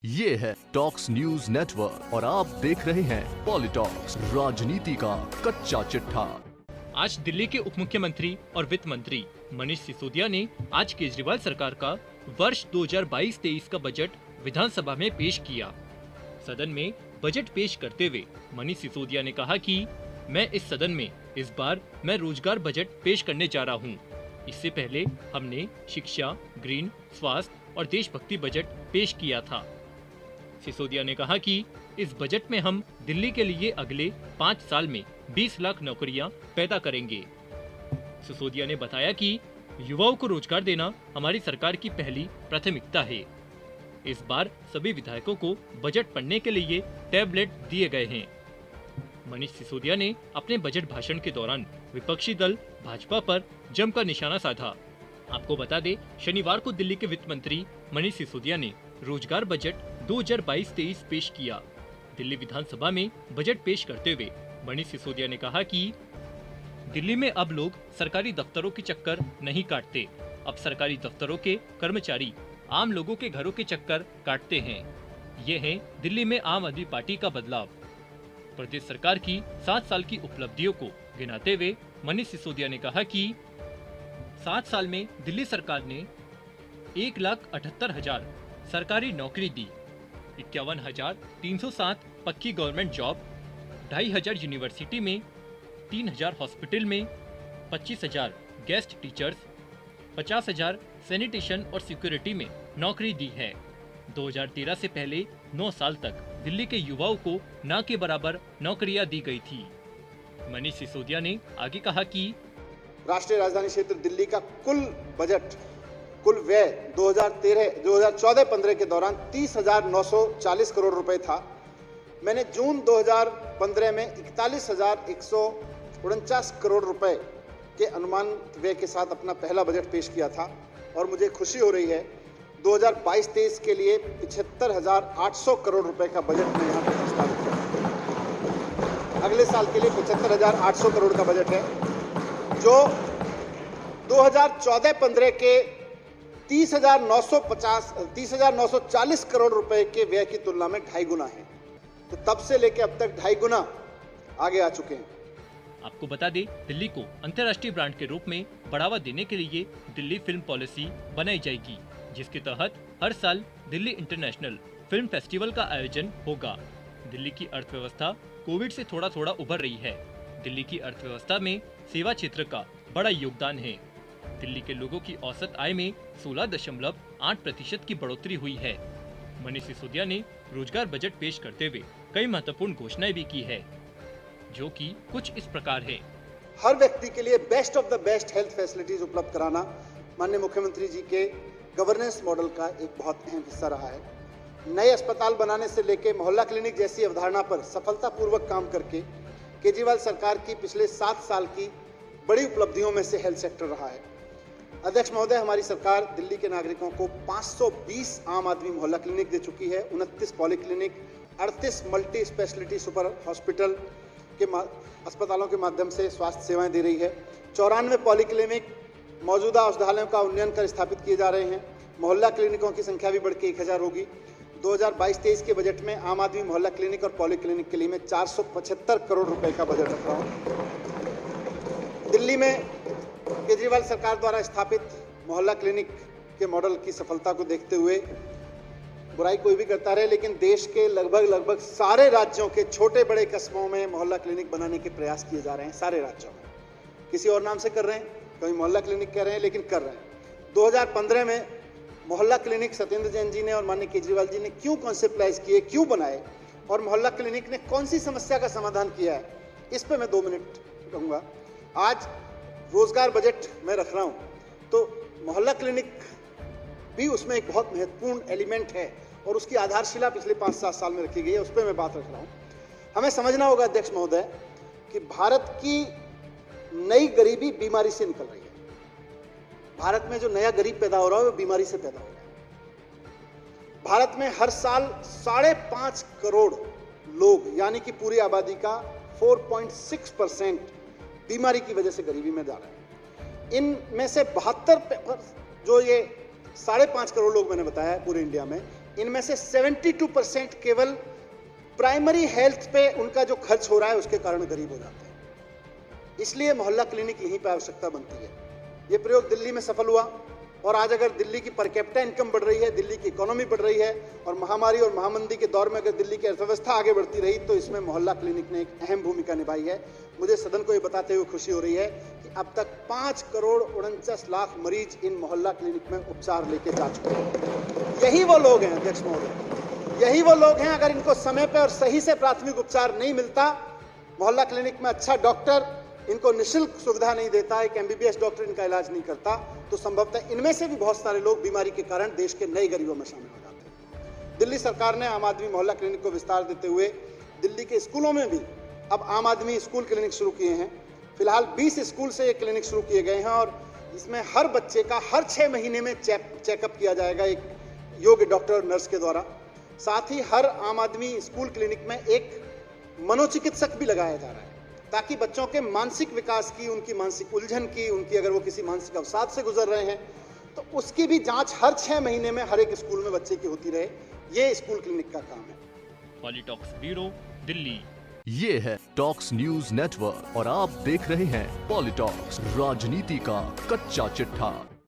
ये है talks news network और आप देख रहे हैं पॉलिटॉक्स, राजनीति का कच्चा चिट्ठा। आज दिल्ली के उप मुख्यमंत्री और वित्त मंत्री मनीष सिसोदिया ने आज केजरीवाल सरकार का वर्ष 2022-23 का बजट विधानसभा में पेश किया। सदन में बजट पेश करते हुए मनीष सिसोदिया ने कहा कि मैं इस सदन में इस बार मैं रोजगार बजट पेश करने जा रहा हूं। इससे पहले हमने शिक्षा, ग्रीन, स्वास्थ्य और देशभक्ति बजट पेश किया था। सिसोदिया ने कहा कि इस बजट में हम दिल्ली के लिए अगले 5 साल में 20 लाख नौकरियां पैदा करेंगे। सिसोदिया ने बताया कि युवाओं को रोजगार देना हमारी सरकार की पहली प्राथमिकता है। इस बार सभी विधायकों को बजट पढ़ने के लिए टैबलेट दिए गए हैं। मनीष सिसोदिया ने अपने बजट भाषण के दौरान विपक्षी दल भाजपा पर जमकर निशाना साधा। आपको बता दें, शनिवार को दिल्ली के वित्त मंत्री मनीष सिसोदिया ने रोजगार बजट 2022-23 पेश किया। दिल्ली विधानसभा में बजट पेश करते हुए मनीष सिसोदिया ने कहा कि दिल्ली में अब लोग सरकारी दफ्तरों के चक्कर नहीं काटते। अब सरकारी दफ्तरों के कर्मचारी आम लोगों के घरों के चक्कर काटते हैं। ये है दिल्ली में आम आदमी पार्टी का बदलाव। प्रदेश सरकार की 7 साल की उपलब्धियों को गिनाते हुए मनीष सिसोदिया ने कहा कि 7 साल में दिल्ली सरकार ने 1,78,000 सरकारी नौकरी दी, 51,307 पक्की गवर्नमेंट जॉब, 2,500 यूनिवर्सिटी में, 3,000 हॉस्पिटल में, 25,000 गेस्ट टीचर्स, 50,000 सैनिटेशन और सिक्योरिटी में नौकरी दी है। 2013 से पहले 9 साल तक दिल्ली के युवाओं को न के बराबर नौकरियां दी गई थी। मनीष सिसोदिया ने आगे कहा कि राष्ट्रीय राजधानी क्षेत्र दिल्ली का कुल व्यय 2014-15 के दौरान 30,940 करोड़ रुपए था। मैंने जून 2015 में 41,149 करोड़ रुपए के अनुमानित व्यय के साथ अपना पहला बजट पेश किया था और मुझे खुशी हो रही है 2022-23 के लिए 75,800 करोड़ रुपए का बजट मैं यहाँ पर प्रस्तावित किया। अगले साल के लिए 75,800 करोड़ का बजट है, जो 2014-15 के 30,940 करोड़ रुपए के व्यय की तुलना में 2.5 गुना है। तो तब से लेकर अब तक 2.5 गुना आगे आ चुके हैं। आपको बता दें, दिल्ली को अंतर्राष्ट्रीय ब्रांड के रूप में बढ़ावा देने के लिए दिल्ली फिल्म पॉलिसी बनाई जाएगी, जिसके तहत हर साल दिल्ली इंटरनेशनल फिल्म फेस्टिवल का आयोजन होगा। दिल्ली की अर्थव्यवस्था कोविड से थोड़ा उभर रही है। दिल्ली की अर्थव्यवस्था में सेवा क्षेत्र का बड़ा योगदान है। दिल्ली के लोगों की औसत आय में 16.8% की बढ़ोतरी हुई है। मनीष सिसोदिया ने रोजगार बजट पेश करते हुए कई महत्वपूर्ण घोषणाएं भी की है, जो कि कुछ इस प्रकार है। हर व्यक्ति के लिए best of the best health facilities उपलब्ध कराना माननीय मुख्यमंत्री जी के गवर्नेंस मॉडल का एक बहुत अहम हिस्सा रहा है। नए अस्पताल बनाने से लेकर मोहल्ला क्लिनिक जैसी अवधारणा पर सफलतापूर्वक काम करके केजरीवाल सरकार की पिछले 7 साल की बड़ी उपलब्धियों में से हेल्थ सेक्टर रहा है। अध्यक्ष महोदय, हमारी सरकार दिल्ली के नागरिकों को 520 आम आदमी मोहल्ला क्लिनिक दे चुकी है, 29 polyclinic, 38 multi speciality super hospital के अस्पतालों के माध्यम से स्वास्थ्य सेवाएं दे रही है। 94 पॉलीक्लिनिक मौजूदा औषधालयों का उन्नयन कर स्थापित किए जा रहे हैं। मोहल्ला क्लिनिकों की संख्या भी बढ़ के 1,000 होगी। 2022-23 के बजट में आम आदमी मोहल्ला क्लिनिक और पॉलीक्लिनिक के लिए मैं 475 करोड़ रुपए का बजट रख रहा हूँ। दिल्ली में केजरीवाल सरकार द्वारा स्थापित मोहल्ला क्लिनिक के मॉडल की सफलता को देखते हुए बुराई कोई भी करता रहे, लेकिन देश के लगभग सारे राज्यों के छोटे बड़े कस्बों में मोहल्ला क्लिनिक बनाने के प्रयास किए जा रहे हैं। सारे राज्यों में किसी और नाम से कर रहे हैं, कहीं मोहल्ला क्लिनिक कह रहे हैं, लेकिन कर रहे हैं। 2015 में मोहल्ला क्लिनिक सत्येंद्र जैन जी ने और माननीय केजरीवाल जी ने क्यों कॉन्सेप्टलाइज किए, क्यों बनाए और मोहल्ला क्लिनिक ने कौन सी समस्या का समाधान किया है, इस पे मैं 2 मिनट कहूँगा। आज रोजगार बजट मैं रख रहा हूँ तो मोहल्ला क्लिनिक भी उसमें एक बहुत महत्वपूर्ण एलिमेंट है और उसकी आधारशिला पिछले 5-7 साल में रखी गई है, उस पर मैं बात रख रहा हूँ। हमें समझना होगा अध्यक्ष महोदय कि भारत की नई गरीबी बीमारी से निकल रही है। भारत में जो नया गरीब पैदा हो रहा है वो बीमारी से पैदा हो रहा है। भारत में हर साल 5.5 करोड़ लोग यानी कि पूरी आबादी का 4.6% बीमारी की वजह से गरीबी में जा रहे हैं। इनमें से 72 जो ये 5.5 करोड़ लोग मैंने बताया है पूरे इंडिया में, इनमें से 72% केवल प्राइमरी हेल्थ पे उनका जो खर्च हो रहा है उसके कारण गरीब हो जाते हैं। इसलिए मोहल्ला क्लिनिक यहीं पे आवश्यकता बनती है। ये प्रयोग दिल्ली में सफल हुआ और आज अगर दिल्ली की पर कैपिटा इनकम बढ़ रही है, दिल्ली की इकोनॉमी बढ़ रही है और महामारी और महामंदी के दौर में अगर दिल्ली की अर्थव्यवस्था आगे बढ़ती रही तो इसमें मोहल्ला क्लिनिक ने एक अहम भूमिका निभाई है। मुझे सदन को ये बताते हुए खुशी हो रही है कि अब तक 5 करोड़ 49 लाख मरीज इन मोहल्ला क्लिनिक में उपचार लेके जा चुके हैं। यही वो लोग हैं अध्यक्ष महोदय, यही वो लोग हैं अगर इनको समय पर और सही से प्राथमिक उपचार नहीं मिलता, मोहल्ला क्लिनिक में अच्छा डॉक्टर इनको निःशुल्क सुविधा नहीं देता, एक MBBS डॉक्टर इनका इलाज नहीं करता, तो संभवतः इनमें से भी बहुत सारे लोग बीमारी के कारण देश के नए गरीबों में शामिल हो जाते हैं। दिल्ली सरकार ने आम आदमी मोहल्ला क्लिनिक को विस्तार देते हुए दिल्ली के स्कूलों में भी अब आम आदमी स्कूल क्लिनिक शुरू किए हैं। फिलहाल 20 स्कूल से ये क्लिनिक शुरू किए गए हैं और इसमें हर बच्चे का हर 6 महीने में चेकअप किया जाएगा एक योग्य डॉक्टर और नर्स के द्वारा। साथ ही हर आम आदमी स्कूल क्लिनिक में एक मनोचिकित्सक भी लगाया जा रहा है ताकि बच्चों के मानसिक विकास की, उनकी मानसिक उलझन की, उनकी अगर वो किसी मानसिक अवसाद से गुजर रहे हैं तो उसकी भी जांच हर 6 महीने में हर एक स्कूल में बच्चे की होती रहे। ये स्कूल क्लिनिक का काम है। पॉलिटॉक्स ब्यूरो, दिल्ली। ये है टॉक्स न्यूज नेटवर्क और आप देख रहे हैं पॉलिटॉक्स, राजनीति का कच्चा चिट्ठा।